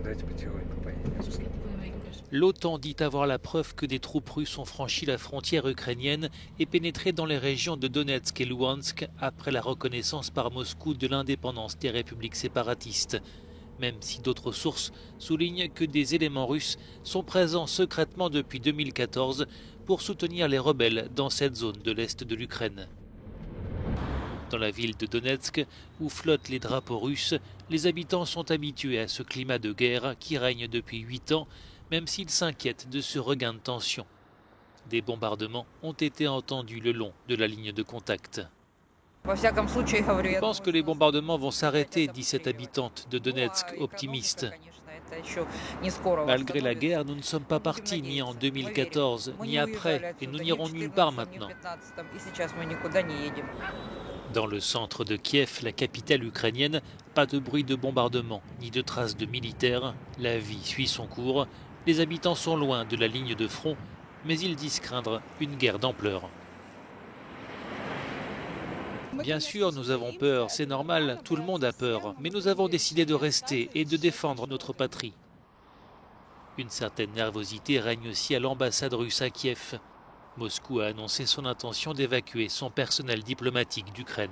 давайте потихоньку поедем. L'OTAN dit avoir la preuve que des troupes russes ont franchi la frontière ukrainienne et pénétré dans les régions de Donetsk et Louhansk après la reconnaissance par Moscou de l'indépendance des républiques séparatistes. Même si d'autres sources soulignent que des éléments russes sont présents secrètement depuis 2014 pour soutenir les rebelles dans cette zone de l'est de l'Ukraine. Dans la ville de Donetsk, où flottent les drapeaux russes, les habitants sont habitués à ce climat de guerre qui règne depuis 8 ans, même s'ils s'inquiètent de ce regain de tension. Des bombardements ont été entendus le long de la ligne de contact. Je pense que les bombardements vont s'arrêter, dit cette habitante de Donetsk, optimiste. Malgré la guerre, nous ne sommes pas partis ni en 2014, ni après, et nous n'irons nulle part maintenant. Dans le centre de Kiev, la capitale ukrainienne, pas de bruit de bombardement, ni de traces de militaires. La vie suit son cours. Les habitants sont loin de la ligne de front, mais ils disent craindre une guerre d'ampleur. Bien sûr, nous avons peur, c'est normal, tout le monde a peur, mais nous avons décidé de rester et de défendre notre patrie. Une certaine nervosité règne aussi à l'ambassade russe à Kiev. Moscou a annoncé son intention d'évacuer son personnel diplomatique d'Ukraine.